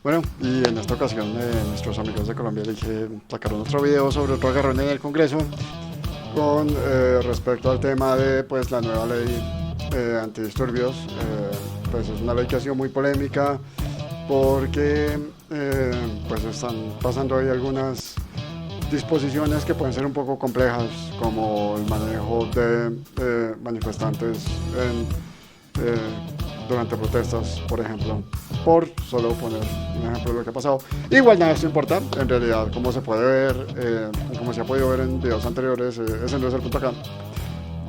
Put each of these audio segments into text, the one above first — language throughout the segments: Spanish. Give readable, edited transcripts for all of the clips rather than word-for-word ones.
Bueno, y en esta ocasión nuestros amigos de Colombia sacaron otro video sobre otro agarrón en el Congreso con respecto al tema de pues la nueva ley antidisturbios. Pues es una ley que ha sido muy polémica porque pues están pasando ahí algunas disposiciones que pueden ser un poco complejas, como el manejo de manifestantes eh, durante protestas, por ejemplo, por solo poner un ejemplo de lo que ha pasado. Igual nada, esto importa, en realidad, como se puede ver, como se ha podido ver en videos anteriores, ese no es el punto acá.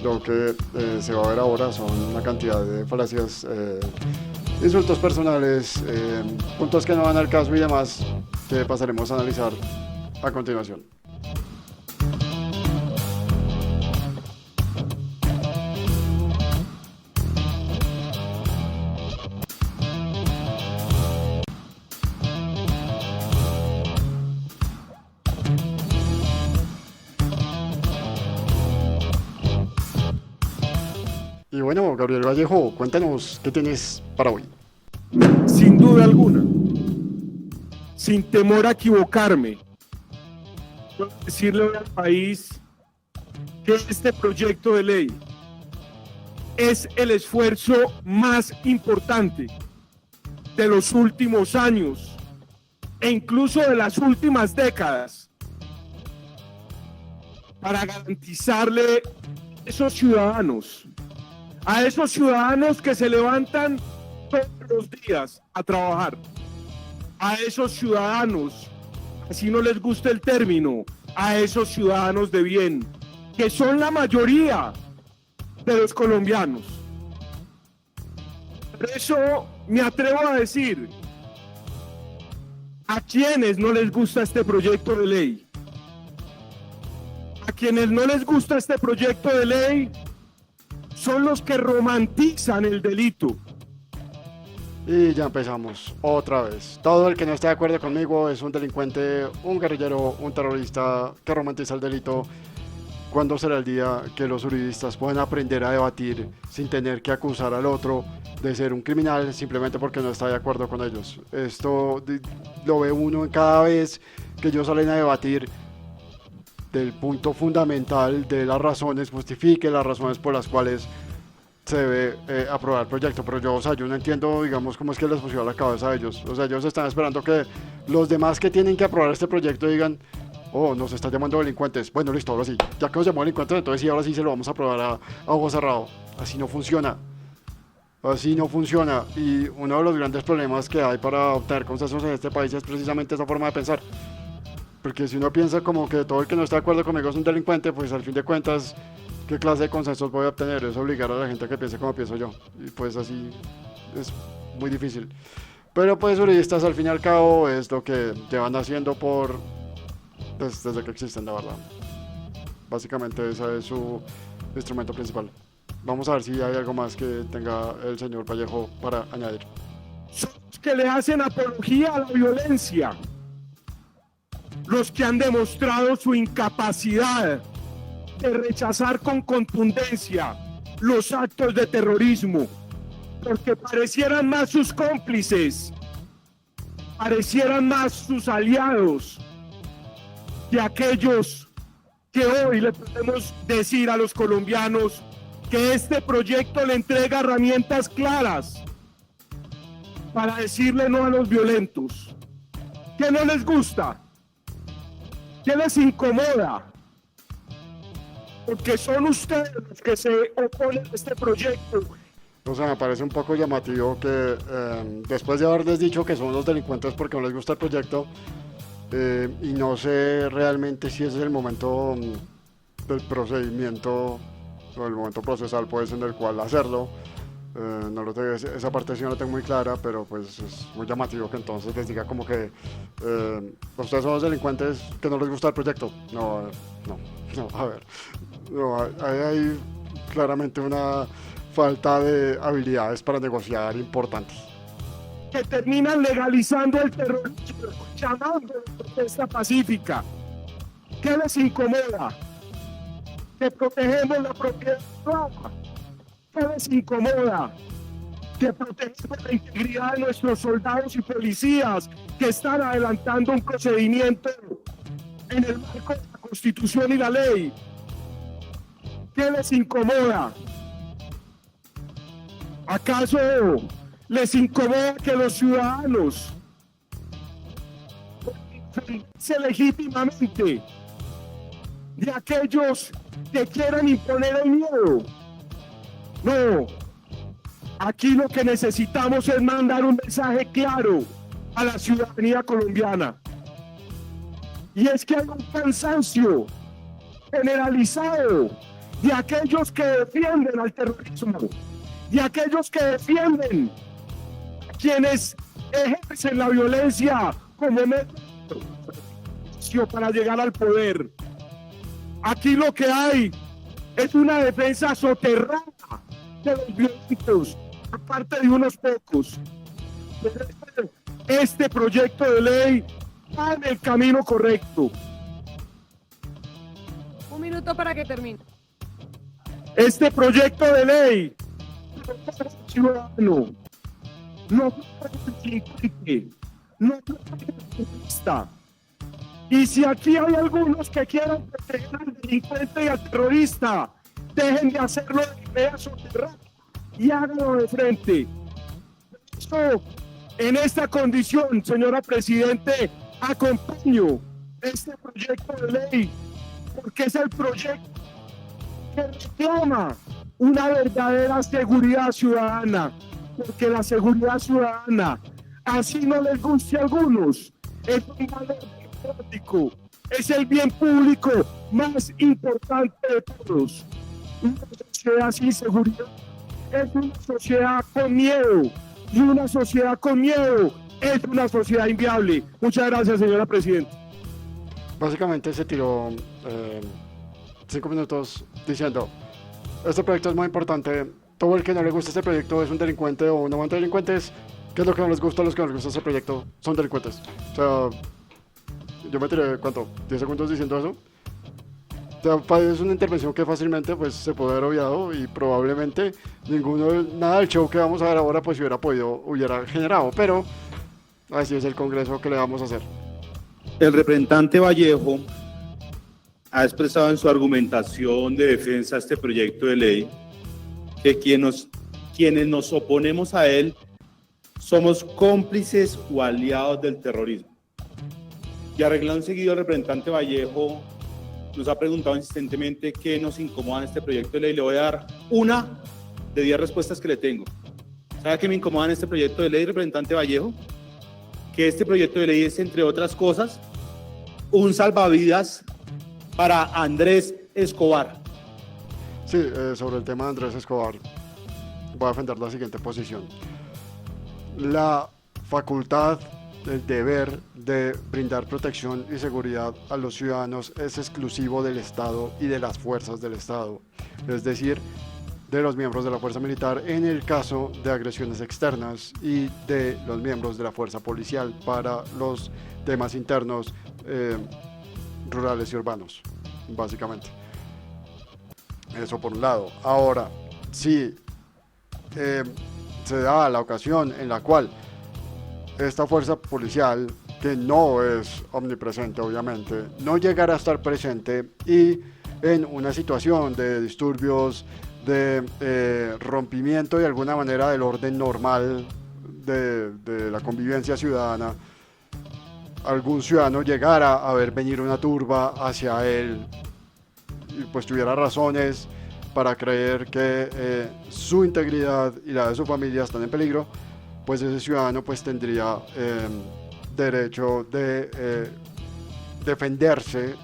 Lo que se va a ver ahora son una cantidad de falacias, insultos personales, puntos que no van al caso y demás, que pasaremos a analizar a continuación. Y bueno, Gabriel Vallejo, cuéntanos qué tienes para hoy. Sin duda alguna, sin temor a equivocarme, quiero decirle al país que este proyecto de ley es el esfuerzo más importante de los últimos años e incluso de las últimas décadas para garantizarle a esos ciudadanos que se levantan todos los días a trabajar, a esos ciudadanos, así no les gusta el término, a esos ciudadanos de bien, que son la mayoría de los colombianos. Por eso me atrevo a decir, a quienes no les gusta este proyecto de ley, a quienes no les gusta este proyecto de ley, son los que romantizan el delito. Y ya empezamos, otra vez. Todo el que no esté de acuerdo conmigo es un delincuente, un guerrillero, un terrorista que romantiza el delito. ¿Cuándo será el día que los juristas puedan aprender a debatir sin tener que acusar al otro de ser un criminal simplemente porque no está de acuerdo con ellos? Esto lo ve uno en cada vez que ellos salen a debatir del punto fundamental de las razones, justifique las razones por las cuales se debe aprobar el proyecto. Pero yo, o sea, yo no entiendo, digamos, cómo es que les pusieron a la cabeza a ellos. O sea, ellos están esperando que los demás que tienen que aprobar este proyecto digan: oh, nos está llamando delincuentes. Bueno, listo, ahora sí. Ya que nos llamó delincuentes, entonces sí, ahora sí se lo vamos a aprobar a ojo cerrado. Así no funciona. Así no funciona. Y uno de los grandes problemas que hay para obtener consensos en este país es precisamente esa forma de pensar. Porque si uno piensa como que todo el que no está de acuerdo conmigo es un delincuente, pues al fin de cuentas, ¿qué clase de consensos voy a obtener? Es obligar a la gente a que piense como pienso yo. Y pues así es muy difícil. Pero pues juristas al fin y al cabo es lo que llevan haciendo desde que existen, la verdad. Básicamente ese es su instrumento principal. Vamos a ver si hay algo más que tenga el señor Vallejo para añadir. Son los que le hacen apología a la violencia, los que han demostrado su incapacidad de rechazar con contundencia los actos de terrorismo, porque parecieran más sus cómplices, parecieran más sus aliados que aquellos que hoy le podemos decir a los colombianos que este proyecto le entrega herramientas claras para decirle no a los violentos. ¿Qué no les gusta? ¿Qué les incomoda? Porque son ustedes los que se oponen a este proyecto. O sea, me parece un poco llamativo que después de haberles dicho que son los delincuentes porque no les gusta el proyecto, y no sé realmente si ese es el momento del procedimiento o el momento procesal pues en el cual hacerlo. No lo tengo, esa parte sí no la tengo muy clara, pero pues es muy llamativo que entonces les diga como que ustedes son los delincuentes que no les gusta el proyecto. No, no, no, a ver. No, hay claramente una falta de habilidades para negociar importantes. Que terminan legalizando el terrorismo, llamando a protesta pacífica. ¿Qué les incomoda? Que protegemos la propiedad privada. ¿Qué les incomoda? que protegemos la integridad de nuestros soldados y policías que están adelantando un procedimiento en el marco de la Constitución y la ley. ¿Qué les incomoda? ¿Acaso les incomoda que los ciudadanos se legítimamente de aquellos que quieran imponer el miedo? No, aquí lo que necesitamos es mandar un mensaje claro a la ciudadanía colombiana. Y es que hay un cansancio generalizado de aquellos que defienden al terrorismo, de aquellos que defienden a quienes ejercen la violencia como medio para llegar al poder. Aquí lo que hay es una defensa soterrada de los violentos, aparte de unos pocos. Este proyecto de ley va en el camino correcto. Un minuto para que termine. Este proyecto de ley ciudadano no delincuente, no terrorista. Y si aquí hay algunos que quieran proteger al delincuente y al terrorista, dejen de hacerlo de manera soterrada y háganlo de frente. Esto, en esta condición, señora Presidente, acompaño este proyecto de ley porque es el proyecto que reclama una verdadera seguridad ciudadana, porque la seguridad ciudadana, así no les guste a algunos, es un valor democrático, es el bien público más importante de todos. Una sociedad sin seguridad es una sociedad con miedo, y una sociedad con miedo es una sociedad inviable. Muchas gracias, señora Presidenta. Básicamente se tiró 5 minutos diciendo: este proyecto es muy importante, todo el que no le gusta este proyecto es un delincuente o un amante de delincuentes. ¿Qué es lo que no les gusta? A los que no les gusta este proyecto son delincuentes. O sea, yo me tiré, ¿cuánto? ¿10 segundos diciendo eso? O sea, es una intervención que fácilmente pues, se puede haber obviado y probablemente nada del show que vamos a ver ahora pues hubiera generado, pero así es el Congreso, que le vamos a hacer. El representante Vallejo ha expresado en su argumentación de defensa a este proyecto de ley que quienes nos oponemos a él somos cómplices o aliados del terrorismo. Y arreglando seguido, el representante Vallejo nos ha preguntado insistentemente qué nos incomoda en este proyecto de ley. Le voy a dar una de 10 respuestas que le tengo. ¿Sabe qué me incomoda en este proyecto de ley, representante Vallejo? Que este proyecto de ley es, entre otras cosas, un salvavidas para Andrés Escobar. Sí, sobre el tema de Andrés Escobar, voy a defender la siguiente posición. La facultad, el deber de brindar protección y seguridad a los ciudadanos es exclusivo del Estado y de las fuerzas del Estado, es decir, de los miembros de la fuerza militar en el caso de agresiones externas y de los miembros de la fuerza policial para los temas internos, rurales y urbanos, básicamente. Eso por un lado. Ahora, si se da la ocasión en la cual esta fuerza policial, que no es omnipresente obviamente, no llegará a estar presente y en una situación de disturbios, de rompimiento de alguna manera del orden normal de la convivencia ciudadana, algún ciudadano llegara a ver venir una turba hacia él y pues tuviera razones para creer que su integridad y la de su familia están en peligro, pues ese ciudadano pues tendría derecho de defenderse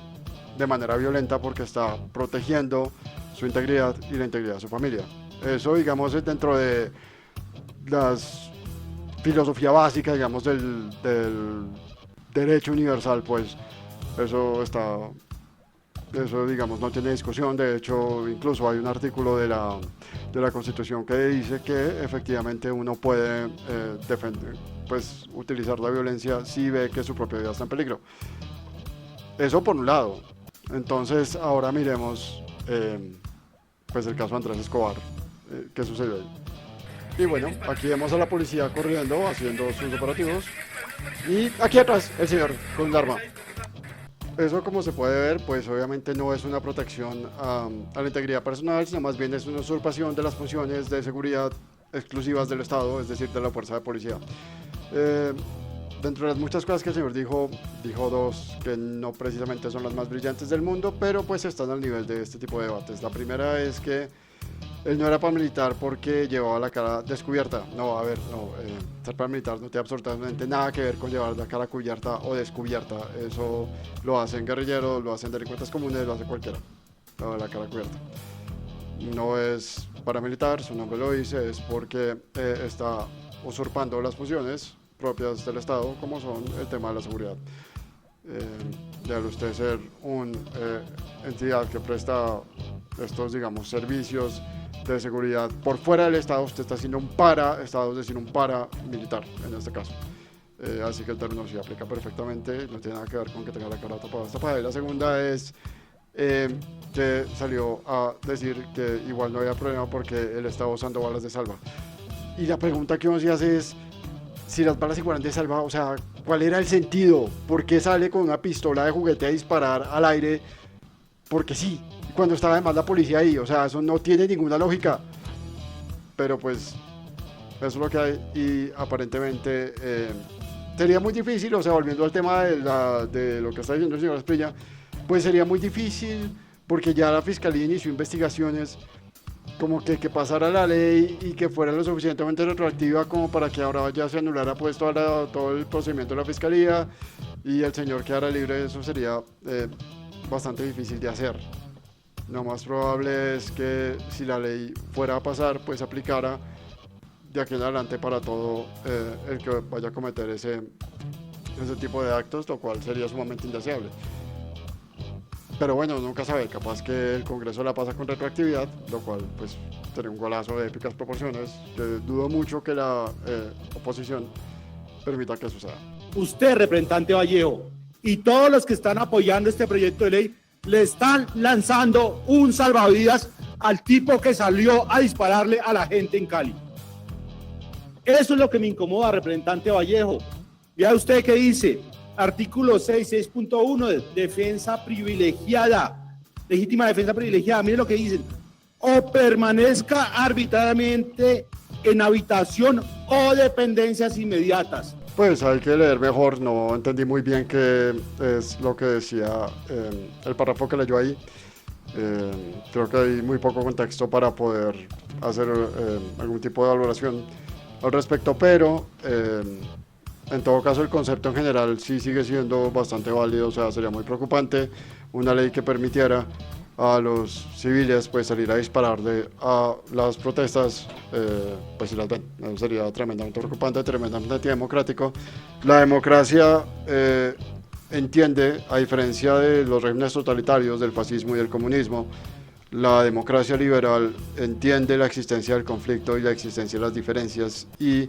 de manera violenta porque está protegiendo su integridad y la integridad de su familia. Eso, digamos, es dentro de las filosofía básica, digamos, del derecho universal, pues eso, digamos, no tiene discusión. De hecho, incluso hay un artículo de la Constitución que dice que efectivamente uno puede defender, pues utilizar la violencia si ve que su propia vida está en peligro. Eso por un lado. Entonces ahora miremos pues el caso de Andrés Escobar. ¿Qué sucedió ahí? Y bueno, aquí vemos a la policía corriendo, haciendo sus operativos. Y aquí atrás, el señor con un arma. Eso, como se puede ver, pues obviamente no es una protección a la integridad personal, sino más bien es una usurpación de las funciones de seguridad exclusivas del Estado, es decir, de la fuerza de policía. Dentro de las muchas cosas que el señor dijo dos que no precisamente son las más brillantes del mundo, pero pues están al nivel de este tipo de debates. La primera es que él no era paramilitar porque llevaba la cara descubierta. No, a ver, no, ser paramilitar no tiene absolutamente nada que ver con llevar la cara cubierta o descubierta. Eso lo hacen guerrilleros, lo hacen delincuentes comunes, lo hace cualquiera, la cara cubierta. No es paramilitar, su nombre lo dice, es porque está usurpando las funciones propias del Estado, como son el tema de la seguridad. Debe usted ser una entidad que presta estos, digamos, servicios de seguridad por fuera del Estado. Usted está haciendo un para-Estado, es decir, un paramilitar en este caso. Así que el término sí aplica perfectamente, no tiene nada que ver con que tenga la cara tapada. Y la segunda es que salió a decir que igual no había problema porque él estaba usando balas de salva. Y la pregunta que uno se hace es, si las balas igual de salva, o sea, ¿cuál era el sentido? ¿Por qué sale con una pistola de juguete a disparar al aire? Porque sí, cuando estaba además la policía ahí, o sea, eso no tiene ninguna lógica. Pero pues, eso es lo que hay y aparentemente sería muy difícil, o sea, volviendo al tema de lo que está diciendo el señor Asprilla, pues sería muy difícil porque ya la fiscalía inició investigaciones como que pasara la ley y que fuera lo suficientemente retroactiva como para que ahora ya se anulara pues todo el procedimiento de la fiscalía y el señor quedara libre. Eso sería bastante difícil de hacer. Lo más probable es que si la ley fuera a pasar, pues aplicara de aquí en adelante para todo el que vaya a cometer ese tipo de actos, lo cual sería sumamente indeseable. Pero bueno, nunca sabe, capaz que el Congreso la pasa con retroactividad, lo cual pues sería un golazo de épicas proporciones, que dudo mucho que la oposición permita que suceda. Usted, representante Vallejo, y todos los que están apoyando este proyecto de ley, le están lanzando un salvavidas al tipo que salió a dispararle a la gente en Cali. Eso es lo que me incomoda, representante Vallejo. Vea usted qué dice. Artículo 6.1 de defensa privilegiada, legítima defensa privilegiada. Mire lo que dicen: o permanezca arbitrariamente en habitación o dependencias inmediatas. Pues hay que leer mejor, no entendí muy bien qué es lo que decía el párrafo que leyó ahí. Creo que hay muy poco contexto para poder hacer algún tipo de valoración al respecto, pero en todo caso el concepto en general sí sigue siendo bastante válido. O sea, sería muy preocupante una ley que permitiera a los civiles pues salir a disparar a las protestas, pues si las ven. Eso sería tremendamente preocupante, tremendamente antidemocrático. La democracia entiende, a diferencia de los regímenes totalitarios del fascismo y del comunismo, la democracia liberal entiende la existencia del conflicto y la existencia de las diferencias, y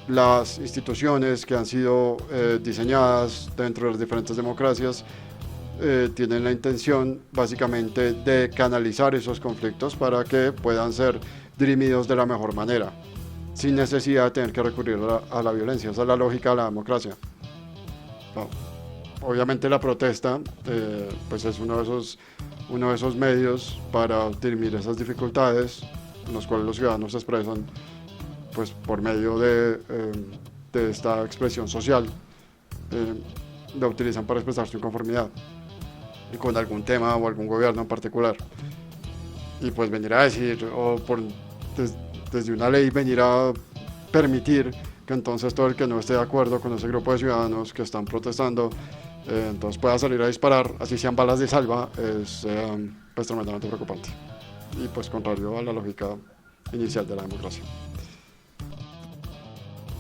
las instituciones que han sido diseñadas dentro de las diferentes democracias tienen la intención básicamente de canalizar esos conflictos para que puedan ser dirimidos de la mejor manera, sin necesidad de tener que recurrir a la violencia. Esa es la lógica de la democracia. No. Obviamente la protesta pues es uno de esos medios para dirimir esas dificultades en los cuales los ciudadanos se expresan pues por medio de esta expresión social, la utilizan para expresar su inconformidad y con algún tema o algún gobierno en particular. Y pues venir a decir, o desde una ley venir a permitir que entonces todo el que no esté de acuerdo con ese grupo de ciudadanos que están protestando, entonces pueda salir a disparar, así sean balas de salva, es pues tremendamente preocupante y pues contrario a la lógica inicial de la democracia.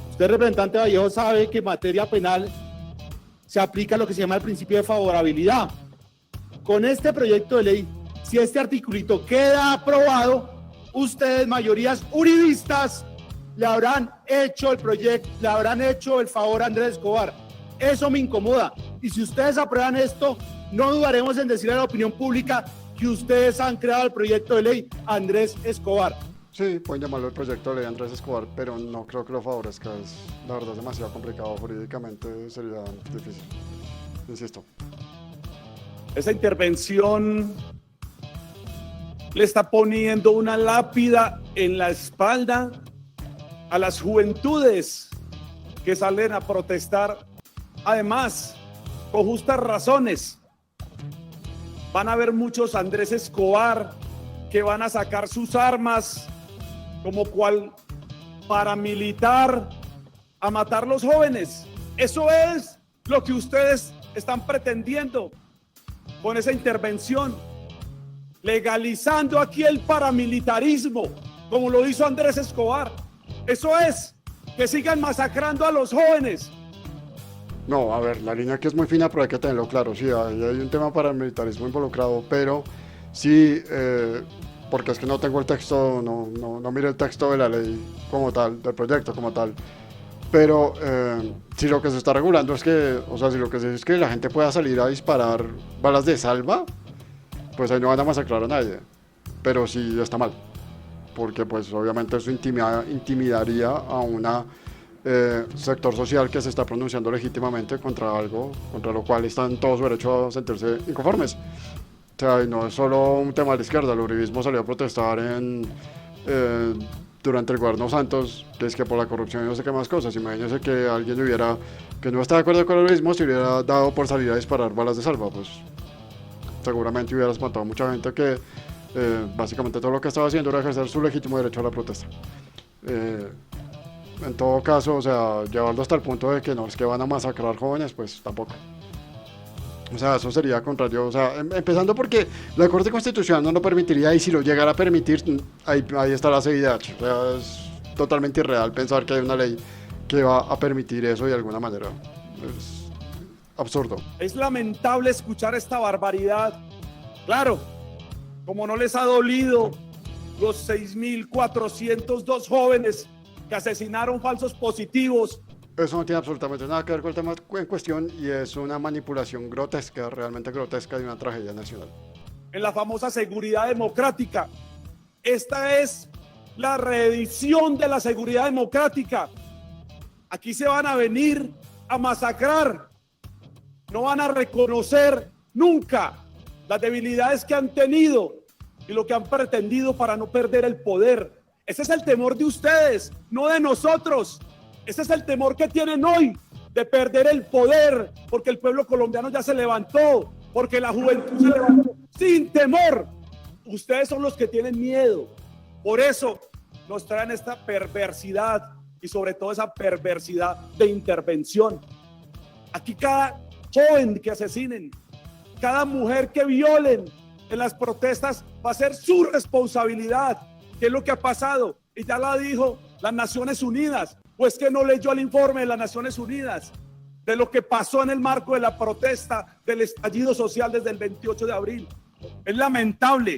Usted, representante Vallejo, sabe que en materia penal se aplica lo que se llama el principio de favorabilidad. Con este proyecto de ley, si este articulito queda aprobado, ustedes, mayorías uribistas, le habrán hecho el favor a Andrés Escobar. Eso me incomoda. Y si ustedes aprueban esto, no dudaremos en decirle a la opinión pública que ustedes han creado el proyecto de ley Andrés Escobar. Sí, pueden llamarlo el proyecto de ley Andrés Escobar, pero no creo que lo favorezca. La verdad es demasiado complicado jurídicamente, sería difícil. Insisto. Esa intervención le está poniendo una lápida en la espalda a las juventudes que salen a protestar, además, con justas razones. Van a haber muchos Andrés Escobar que van a sacar sus armas como cual paramilitar a matar los jóvenes. Eso es lo que ustedes están pretendiendo con esa intervención, legalizando aquí el paramilitarismo, como lo hizo Andrés Escobar. Eso es, que sigan masacrando a los jóvenes. No, a ver, la línea aquí es muy fina, pero hay que tenerlo claro. Sí, hay un tema paramilitarismo involucrado, pero sí, porque es que no tengo el texto, no mire el texto de la ley como tal, del proyecto como tal. Pero si lo que se está regulando es que, o sea, si lo que se dice es que la gente pueda salir a disparar balas de salva, pues ahí no van a masacrar a nadie. Pero sí está mal, porque pues obviamente eso intimidaría a una sector social que se está pronunciando legítimamente contra algo, contra lo cual están en todo su derecho a sentirse inconformes. O sea, y no es solo un tema de la izquierda, el uribismo salió a protestar durante el gobierno Santos, que es que por la corrupción y no sé qué más cosas. Imagínense que alguien que no está de acuerdo con el uribismo, se hubiera dado por salir a disparar balas de salva, pues seguramente hubiera espantado a mucha gente que básicamente todo lo que estaba haciendo era ejercer su legítimo derecho a la protesta. En todo caso, o sea, llevarlo hasta el punto de que no es que van a masacrar jóvenes, pues tampoco. O sea, eso sería contrario, o sea, empezando porque la Corte Constitucional no lo permitiría, y si lo llegara a permitir, ahí está la CIDH. O sea, es totalmente irreal pensar que hay una ley que va a permitir eso de alguna manera. Es absurdo. Es lamentable escuchar esta barbaridad. Claro, como no les ha dolido los 6.402 jóvenes que asesinaron falsos positivos. Eso no tiene absolutamente nada que ver con el tema en cuestión, y es una manipulación grotesca, realmente grotesca, de una tragedia nacional. En la famosa seguridad democrática. Esta es la reedición de la seguridad democrática. Aquí se van a venir a masacrar. No van a reconocer nunca las debilidades que han tenido y lo que han pretendido para no perder el poder. Ese es el temor de ustedes, no de nosotros. Ese es el temor que tienen hoy, de perder el poder, porque el pueblo colombiano ya se levantó, porque la juventud se levantó sin temor. Ustedes son los que tienen miedo. Por eso nos traen esta perversidad, y sobre todo esa perversidad de intervención. Aquí cada joven que asesinen, cada mujer que violen en las protestas va a ser su responsabilidad. ¿Qué es lo que ha pasado? Y ya la dijo las Naciones Unidas. Pues que no leyó el informe de las Naciones Unidas de lo que pasó en el marco de la protesta del estallido social desde el 28 de abril. Es lamentable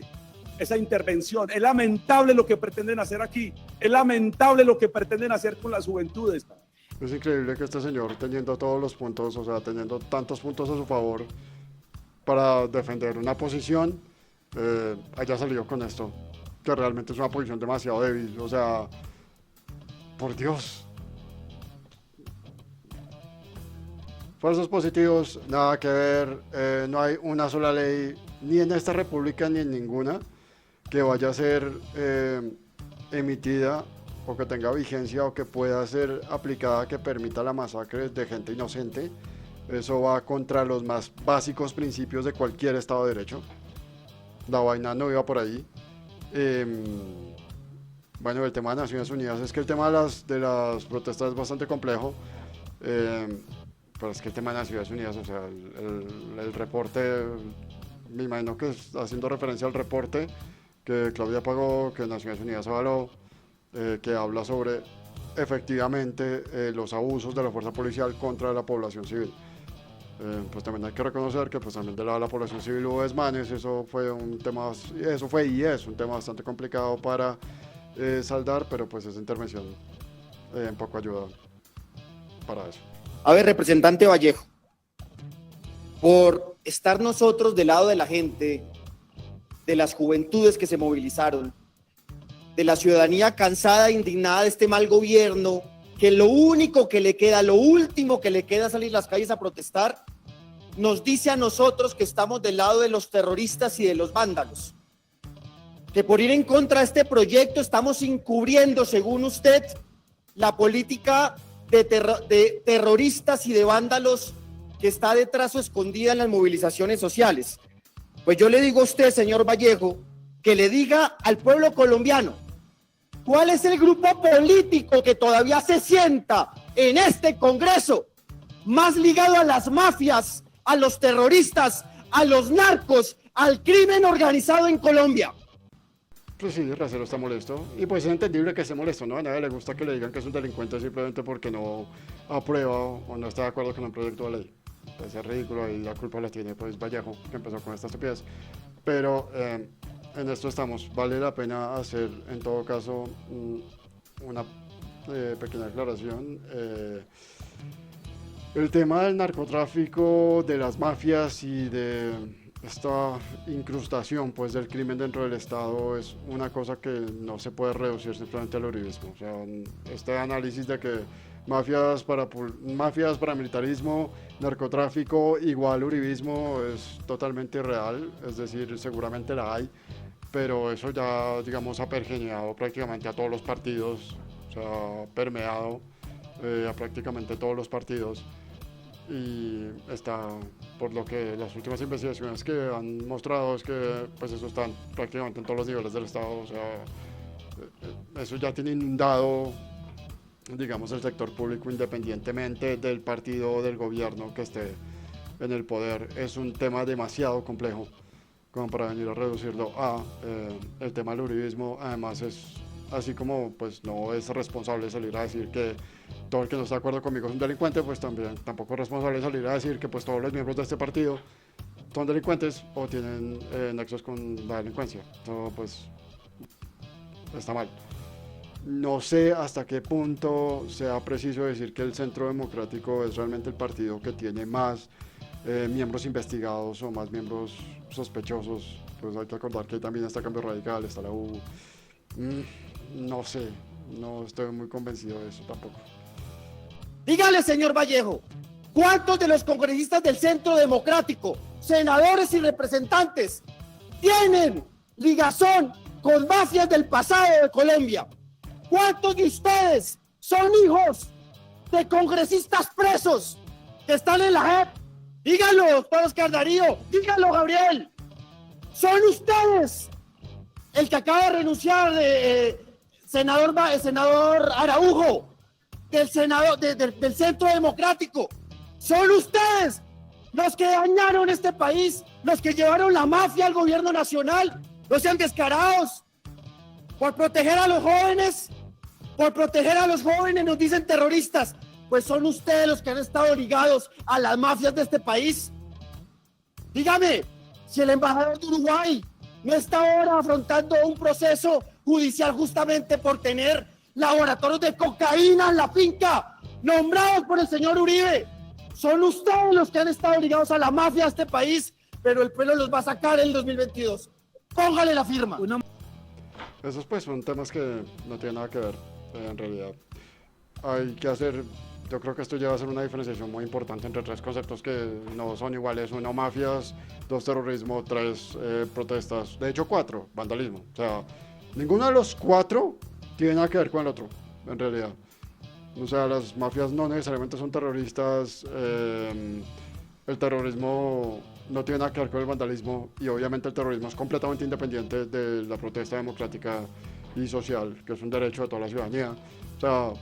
esa intervención, es lamentable lo que pretenden hacer aquí, es lamentable lo que pretenden hacer con las juventudes. Es increíble que este señor, teniendo todos los puntos, o sea, teniendo tantos puntos a su favor para defender una posición, haya salido con esto, que realmente es una posición demasiado débil. O sea, por Dios. Falsos positivos, nada que ver. No hay una sola ley, ni en esta república ni en ninguna, que vaya a ser emitida o que tenga vigencia o que pueda ser aplicada, que permita la masacre de gente inocente. Eso va contra los más básicos principios de cualquier Estado de Derecho. La vaina no iba por ahí. Bueno, el tema de Naciones Unidas, es que el tema de las protestas es bastante complejo. Pero es que el tema de Naciones Unidas, o sea, el reporte, me imagino que es haciendo referencia al reporte que Claudia pagó, que Naciones Unidas avaló, que habla sobre efectivamente los abusos de la fuerza policial contra la población civil. Pues también hay que reconocer que pues también de la población civil hubo desmanes. Eso fue un tema, eso fue y es un tema bastante complicado para saldar, pero pues esa intervención en poco ayuda para eso. A ver, representante Vallejo, por estar nosotros del lado de la gente, de las juventudes que se movilizaron, de la ciudadanía cansada e indignada de este mal gobierno, que lo único que le queda, lo último que le queda es salir a las calles a protestar, nos dice a nosotros que estamos del lado de los terroristas y de los vándalos, que por ir en contra de este proyecto estamos encubriendo, según usted, la política de terroristas y de vándalos que está detrás o escondida en las movilizaciones sociales. Pues yo le digo a usted, señor Vallejo, que le diga al pueblo colombiano cuál es el grupo político que todavía se sienta en este Congreso más ligado a las mafias, a los terroristas, a los narcos, al crimen organizado en Colombia. Pues sí, Racero está molesto. Y pues es entendible que esté molesto, ¿no? A nadie le gusta que le digan que es un delincuente simplemente porque no aprueba o no está de acuerdo con un proyecto de ley. Pues es ridículo y la culpa la tiene pues Vallejo, que empezó con esta estupidez. Pero en esto estamos. Vale la pena hacer, en todo caso, una pequeña aclaración. El tema del narcotráfico, de las mafias y de esta incrustación pues del crimen dentro del Estado es una cosa que no se puede reducir simplemente al uribismo. O sea, este análisis de que mafias, paramilitarismo, narcotráfico igual uribismo es totalmente irreal, es decir, seguramente la hay, pero eso ya, digamos, ha pergeñado prácticamente a todos los partidos, o sea, permeado a prácticamente todos los partidos. Y está, por lo que las últimas investigaciones que han mostrado es que pues eso está prácticamente en todos los niveles del Estado, o sea, eso ya tiene inundado, digamos, el sector público independientemente del partido o del gobierno que esté en el poder. Es un tema demasiado complejo como para venir a reducirlo a el tema del uribismo. Además es así como pues no es responsable salir a decir que todo el que no está de acuerdo conmigo es un delincuente, pues tampoco es responsable salir a decir que pues todos los miembros de este partido son delincuentes o tienen nexos con la delincuencia. Todo pues está mal. No sé hasta qué punto sea preciso decir que el Centro Democrático es realmente el partido que tiene más miembros investigados o más miembros sospechosos. Pues hay que acordar que también está Cambio Radical, está la U. No sé, no estoy muy convencido de eso tampoco. Dígale, señor Vallejo, ¿cuántos de los congresistas del Centro Democrático, senadores y representantes, tienen ligazón con mafias del pasado de Colombia? ¿Cuántos de ustedes son hijos de congresistas presos que están en la JEP? Dígalo, doctor Oscar Darío, dígalo, Gabriel. Son ustedes el que acaba de renunciar, senador Araujo, del Centro Democrático. Son ustedes los que dañaron este país, los que llevaron la mafia al gobierno nacional. No sean descarados. Por proteger a los jóvenes, nos dicen terroristas. Pues son ustedes los que han estado ligados a las mafias de este país. Dígame, si el embajador de Uruguay no está ahora afrontando un proceso judicial justamente por tener laboratorios de cocaína en la finca, nombrados por el señor Uribe. Son ustedes los que han estado ligados a la mafia de este país, pero el pueblo los va a sacar en el 2022. Póngale la firma. Esos pues son temas que no tienen nada que ver, en realidad. Hay que hacer, yo creo que esto lleva a ser una diferenciación muy importante entre tres conceptos que no son iguales. Uno, mafias; dos, terrorismo; tres, protestas. De hecho, cuatro, vandalismo. O sea, ninguno de los cuatro tiene nada que ver con el otro, en realidad. O sea, las mafias no necesariamente son terroristas, el terrorismo no tiene nada que ver con el vandalismo, y obviamente el terrorismo es completamente independiente de la protesta democrática y social, que es un derecho de toda la ciudadanía. O sea,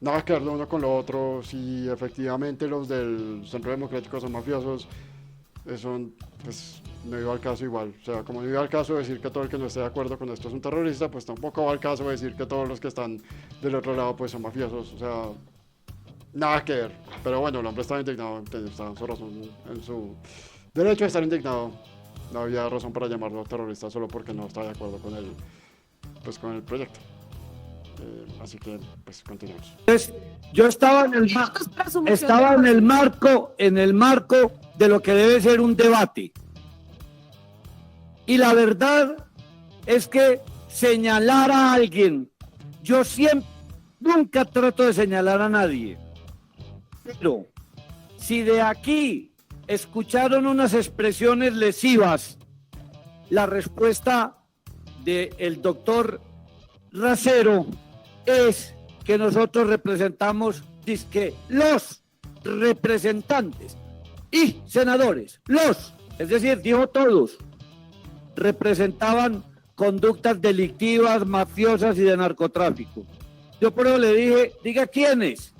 nada que ver lo uno con lo otro. Si efectivamente los del Centro Democrático son mafiosos, eso pues no iba al caso igual. O sea, como no iba al caso decir que todo el que no esté de acuerdo con esto es un terrorista, pues tampoco va al caso decir que todos los que están del otro lado pues son mafiosos. O sea, nada que ver. Pero bueno, el hombre estaba indignado, está en su razón, en su derecho a estar indignado. No había razón para llamarlo terrorista solo porque no estaba de acuerdo con el proyecto. Así que pues continuamos. Entonces, yo estaba en el marco de lo que debe ser un debate. Y la verdad es que señalar a alguien. Yo nunca trato de señalar a nadie. Pero si de aquí escucharon unas expresiones lesivas, la respuesta del doctor Racero es que nosotros representamos, dizque, los representantes y senadores, es decir, dijo todos, representaban conductas delictivas, mafiosas y de narcotráfico. Yo por eso le dije, diga quiénes,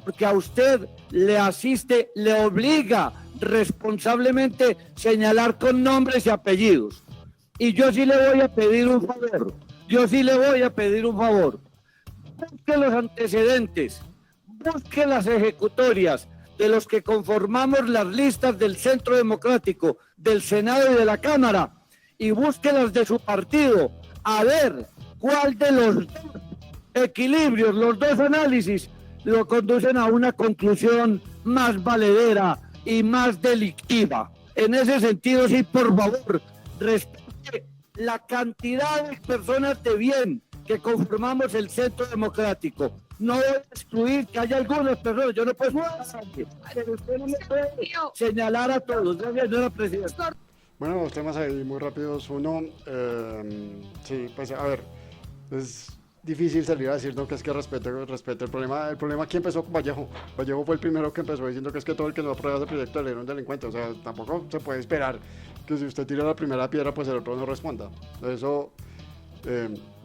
porque a usted le asiste, le obliga responsablemente señalar con nombres y apellidos. Y yo sí le voy a pedir un favor, busque los antecedentes, busque las ejecutorias de los que conformamos las listas del Centro Democrático, del Senado y de la Cámara, y busque las de su partido, a ver cuál de los dos equilibrios, los dos análisis, lo conducen a una conclusión más valedera y más delictiva. En ese sentido, sí, por favor, respete la cantidad de personas de bien que conformamos el Centro Democrático. No voy a excluir que haya algunas personas, yo no puedo pero usted no me puede señalar a todos. Gracias, señora presidenta. Bueno, dos temas ahí muy rápidos. Uno, sí, pues a ver, es difícil salir a decir no, que es que respete el problema. El problema aquí empezó con Vallejo. Vallejo fue el primero que empezó diciendo que es que todo el que no aprueba ese proyecto de ley era un delincuente. O sea, tampoco se puede esperar que si usted tira la primera piedra, pues el otro no responda. Eso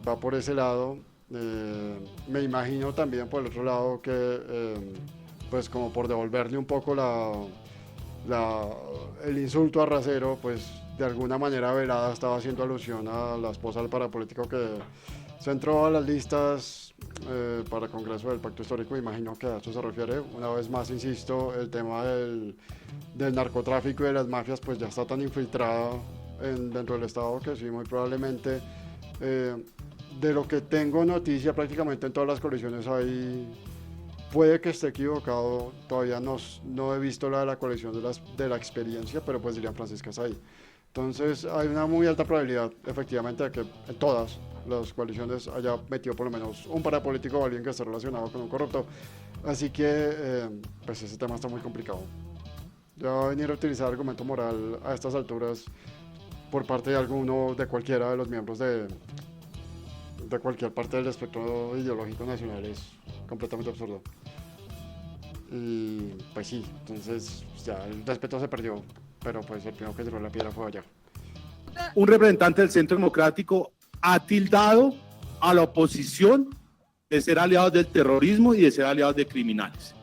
va por ese lado. Me imagino también por el otro lado que, pues como por devolverle un poco el insulto a Racero, pues de alguna manera velada estaba haciendo alusión a la esposa del parapolítico que se entró a las listas para el Congreso del Pacto Histórico. Imagino que a eso se refiere. Una vez más, insisto, el tema del narcotráfico y de las mafias pues ya está tan infiltrado dentro del Estado que sí, muy probablemente, de lo que tengo noticia, prácticamente en todas las coaliciones hay. Puede que esté equivocado, todavía no he visto la de la coalición de la experiencia, pero pues diría Francisca es ahí. Entonces hay una muy alta probabilidad, efectivamente, de que en todas las coaliciones haya metido por lo menos un parapolítico o alguien que esté relacionado con un corrupto. Así que, pues ese tema está muy complicado. Ya venir a utilizar argumento moral a estas alturas por parte de alguno, de cualquiera de los miembros de cualquier parte del espectro ideológico nacional es completamente absurdo. Y pues sí, entonces ya el respeto se perdió, pero pues el primero que tiró la piedra fue allá. Un representante del Centro Democrático ha tildado a la oposición de ser aliados del terrorismo y de ser aliados de criminales.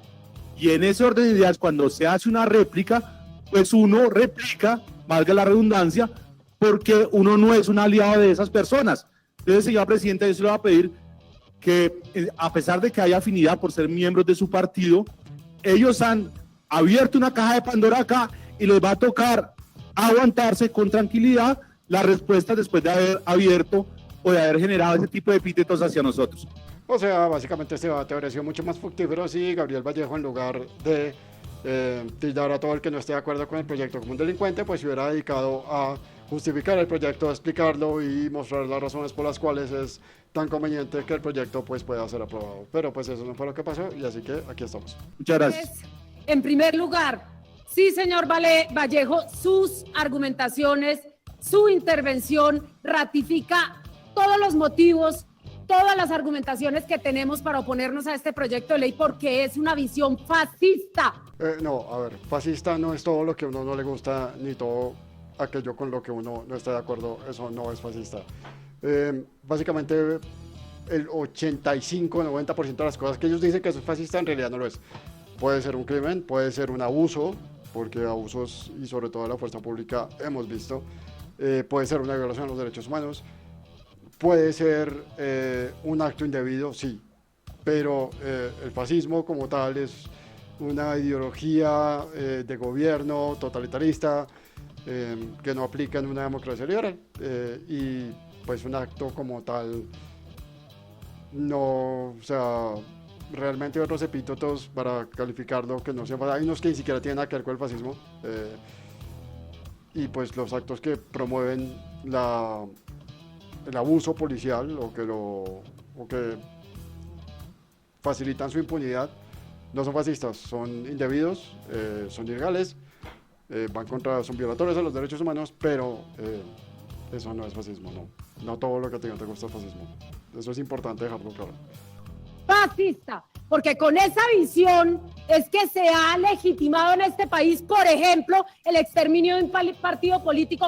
Y en ese orden de ideas, cuando se hace una réplica, pues uno replica, valga la redundancia, porque uno no es un aliado de esas personas. Entonces, señora presidenta, yo se le voy a pedir que, a pesar de que haya afinidad por ser miembros de su partido, ellos han abierto una caja de Pandora acá y les va a tocar aguantarse con tranquilidad la respuesta después de haber abierto o de haber generado ese tipo de epítetos hacia nosotros. O sea, básicamente este debate habría sido mucho más fructífero si Gabriel Vallejo, en lugar de tildar a todo el que no esté de acuerdo con el proyecto como un delincuente, pues se hubiera dedicado a justificar el proyecto, a explicarlo y mostrar las razones por las cuales es tan conveniente que el proyecto pues pueda ser aprobado. Pero pues eso no fue lo que pasó y así que aquí estamos. Muchas gracias. En primer lugar, sí, señor Vallejo, sus argumentaciones, su intervención ratifica todos los motivos, todas las argumentaciones que tenemos para oponernos a este proyecto de ley porque es una visión fascista. No, a ver, fascista no es todo lo que a uno no le gusta ni todo aquello con lo que uno no está de acuerdo, eso no es fascista. Básicamente el 85-90% de las cosas que ellos dicen que eso es fascista en realidad no lo es. Puede ser un crimen, puede ser un abuso, porque abusos y sobre todo de la fuerza pública hemos visto, puede ser una violación de los derechos humanos, puede ser un acto indebido, sí, pero el fascismo como tal es una ideología de gobierno totalitarista, que no aplica en una democracia liberal y pues un acto como tal no, o sea, realmente hay otros epítetos para calificarlo que no sean, hay unos que ni siquiera tienen nada que ver con el fascismo y pues los actos que promueven el abuso policial o que facilitan su impunidad, no son fascistas, son indebidos, son ilegales, son violadores de los derechos humanos, pero eso no es fascismo, no todo lo que te gusta es fascismo. Eso es importante dejarlo claro. Fascista, porque con esa visión es que se ha legitimado en este país, por ejemplo, el exterminio de un partido político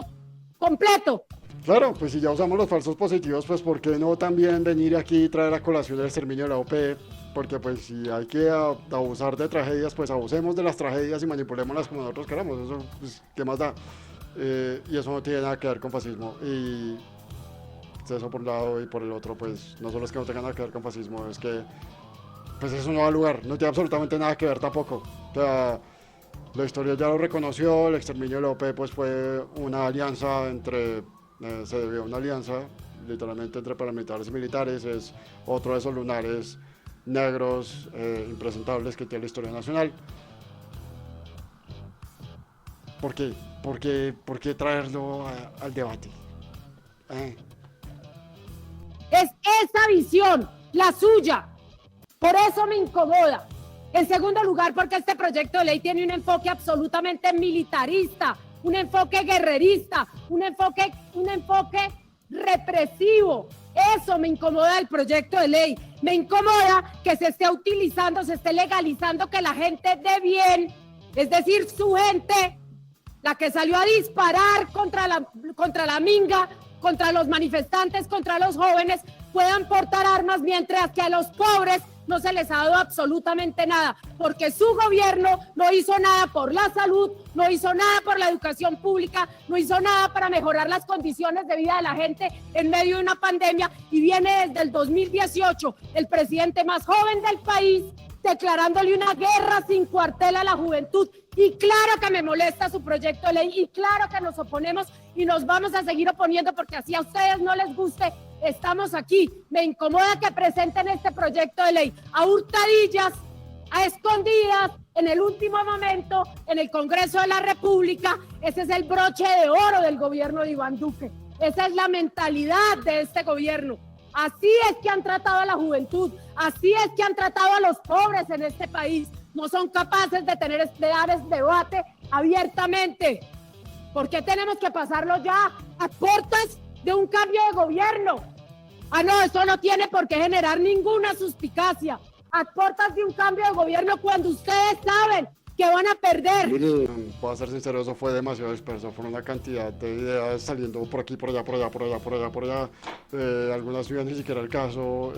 completo. Claro, pues si ya usamos los falsos positivos, pues ¿por qué no también venir aquí y traer a colación el exterminio de la OP? Porque pues si hay que abusar de tragedias, pues abusemos de las tragedias y manipulémoslas como nosotros queramos. Eso, pues, ¿qué más da? Y eso no tiene nada que ver con fascismo. Y eso por un lado, y por el otro, pues no solo es que no tenga nada que ver con fascismo, es que pues eso no va al lugar, no tiene absolutamente nada que ver tampoco. O sea, la historia ya lo reconoció, el exterminio de la OP pues fue una alianza se debió a una alianza literalmente entre paramilitares y militares, es otro de esos lunares negros impresentables que tiene la historia nacional. ¿Por qué? ¿Por qué traerlo al debate? Es esa visión, la suya. Por eso me incomoda. En segundo lugar, porque este proyecto de ley tiene un enfoque absolutamente militarista, un enfoque guerrerista, un enfoque represivo. Eso me incomoda del proyecto de ley. Me incomoda que se esté utilizando, se esté legalizando que la gente de bien, es decir, su gente, la que salió a disparar contra la minga, contra los manifestantes, contra los jóvenes, puedan portar armas, mientras que a los pobres no se les ha dado absolutamente nada, porque su gobierno no hizo nada por la salud, no hizo nada por la educación pública, no hizo nada para mejorar las condiciones de vida de la gente en medio de una pandemia, y viene desde el 2018 el presidente más joven del país declarándole una guerra sin cuartel a la juventud. Y claro que me molesta su proyecto de ley, y claro que nos oponemos y nos vamos a seguir oponiendo, porque así a ustedes no les guste, estamos aquí. Me incomoda que presenten este proyecto de ley a hurtadillas, a escondidas, en el último momento, en el Congreso de la República. Ese es el broche de oro del gobierno de Iván Duque. Esa es la mentalidad de este gobierno. Así es que han tratado a la juventud, así es que han tratado a los pobres en este país. No son capaces de dar este debate abiertamente. ¿Por qué tenemos que pasarlo ya a puertas de un cambio de gobierno? No, eso no tiene por qué generar ninguna suspicacia. A puertas de un cambio de gobierno, cuando ustedes saben que van a perder. Puedo ser sincero, eso fue demasiado disperso, fue una cantidad de ideas saliendo por aquí, por allá, por allá, por allá, por allá, por allá. Algunas no ni siquiera el caso.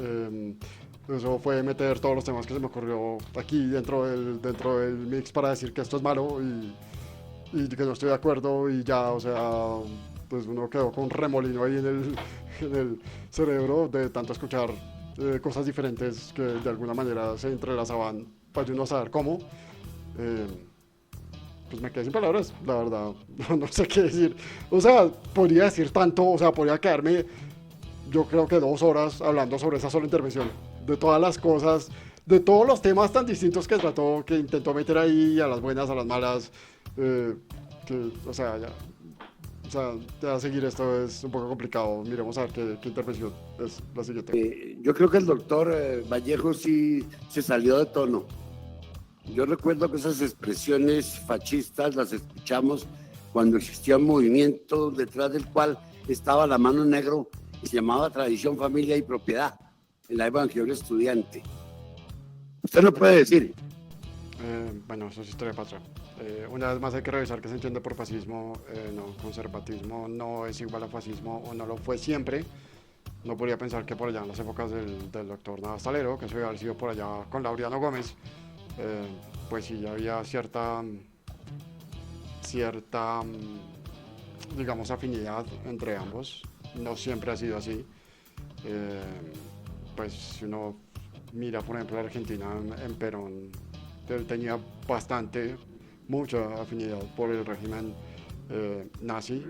Eso fue meter todos los temas que se me ocurrió aquí dentro del mix para decir que esto es malo y que no estoy de acuerdo, y ya, o sea, pues uno quedó con un remolino ahí en el cerebro de tanto escuchar cosas diferentes que de alguna manera se entrelazaban para yo no saber cómo. Pues me quedé sin palabras, la verdad, no sé qué decir. O sea, podría decir tanto, o sea, podría quedarme, yo creo que 2 horas hablando sobre esa sola intervención, de todas las cosas, de todos los temas tan distintos que trató, que intentó meter ahí, a las buenas, a las malas, ya seguir esto es un poco complicado. Miremos a ver qué intervención es la siguiente. Yo creo que el doctor Vallejo sí se salió de tono. Yo recuerdo que esas expresiones fascistas las escuchamos cuando existía un movimiento detrás del cual estaba la mano en negro y se llamaba Tradición, Familia y Propiedad, en la época en que yo era estudiante. Usted no puede decir. Bueno, eso es historia patria. Una vez más hay que revisar qué se entiende por fascismo. No, conservatismo no es igual a fascismo, o no lo fue siempre. No podría pensar que por allá en las épocas del doctor Navas Talero, que eso iba a haber sido por allá con Laureano Gómez, pues sí había cierta, digamos, afinidad entre ambos. No siempre ha sido así. Pues si uno mira, por ejemplo, la Argentina en Perón, él tenía mucha afinidad por el régimen nazi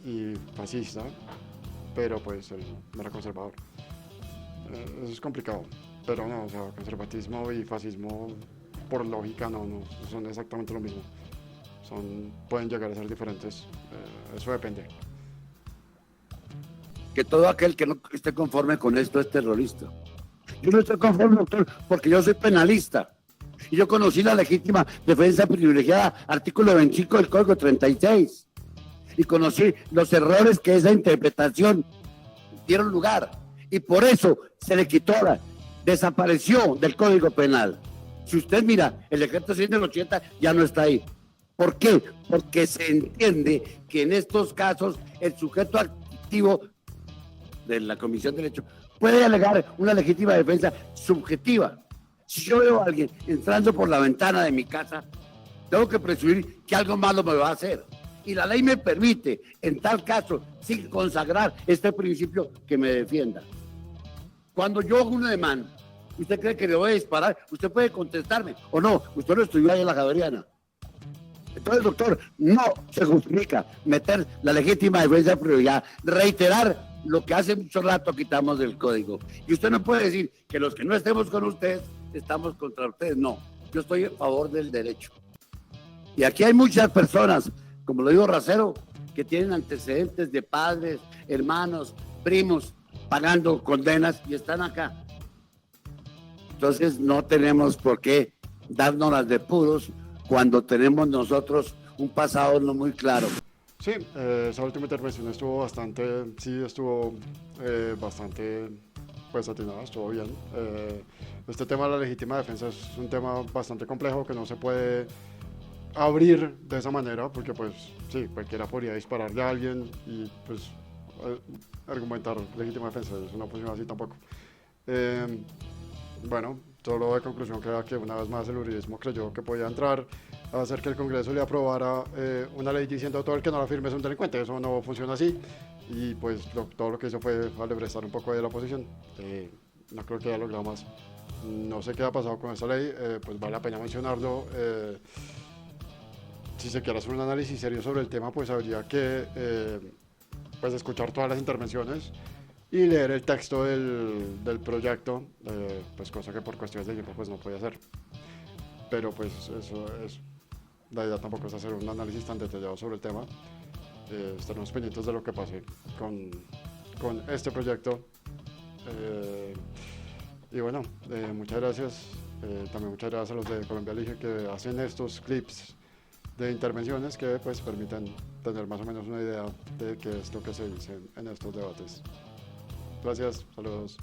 y fascista, pero pues él era conservador. Eso es complicado. Pero no, o sea, conservatismo y fascismo, por lógica, no son exactamente lo mismo. Pueden llegar a ser diferentes. Eso depende. que todo aquel que no esté conforme con esto es terrorista. Yo no estoy conforme, doctor, porque yo soy penalista. Y yo conocí la legítima defensa privilegiada, artículo 25 del Código 36. Y conocí los errores que esa interpretación dieron lugar. Y por eso se le quitó, desapareció del Código Penal. Si usted mira, el decreto 100 del 80 ya no está ahí. ¿Por qué? Porque se entiende que en estos casos el sujeto activo de la Comisión de Derecho puede alegar una legítima defensa subjetiva. Si yo veo a alguien entrando por la ventana de mi casa, tengo que presumir que algo malo me va a hacer. Y la ley me permite, en tal caso, sin consagrar este principio, que me defienda. Cuando yo hago un ademán, ¿usted cree que le voy a disparar? Usted puede contestarme, o no, usted lo estudió ahí en la Javeriana. Entonces, doctor, no se justifica meter la legítima defensa de prioridad, reiterar lo que hace mucho rato quitamos del código. Y usted no puede decir que los que no estemos con ustedes, estamos contra ustedes. No, yo estoy a favor del derecho. Y aquí hay muchas personas, como lo digo Racero, que tienen antecedentes de padres, hermanos, primos, pagando condenas y están acá. Entonces no tenemos por qué darnos las de puros cuando tenemos nosotros un pasado no muy claro. Sí, esa última intervención estuvo bastante, pues atinada, estuvo bien. Este tema de la legítima defensa es un tema bastante complejo que no se puede abrir de esa manera, porque pues sí, cualquiera podría dispararle a alguien y pues argumentar legítima defensa, es una posición así tampoco. Bueno, solo de conclusión queda que una vez más el uribismo creyó que podía entrar a hacer que el Congreso le aprobara una ley diciendo todo el que no la firme es un delincuente. Eso no funciona así y pues todo lo que hizo fue alebrestar un poco de la oposición. No creo que haya logrado más. No sé qué ha pasado con esta ley, pues vale la pena mencionarlo. Si se quiere hacer un análisis serio sobre el tema, pues habría que pues escuchar todas las intervenciones y leer el texto del proyecto, pues cosa que por cuestiones de tiempo pues no puede hacer. Pero pues eso es, la idea tampoco es hacer un análisis tan detallado sobre el tema. Estaremos pendientes de lo que pase con este proyecto. Y bueno, muchas gracias. También muchas gracias a los de Colombia Elige que hacen estos clips de intervenciones que pues permiten tener más o menos una idea de qué es lo que se dice en estos debates. Gracias, saludos.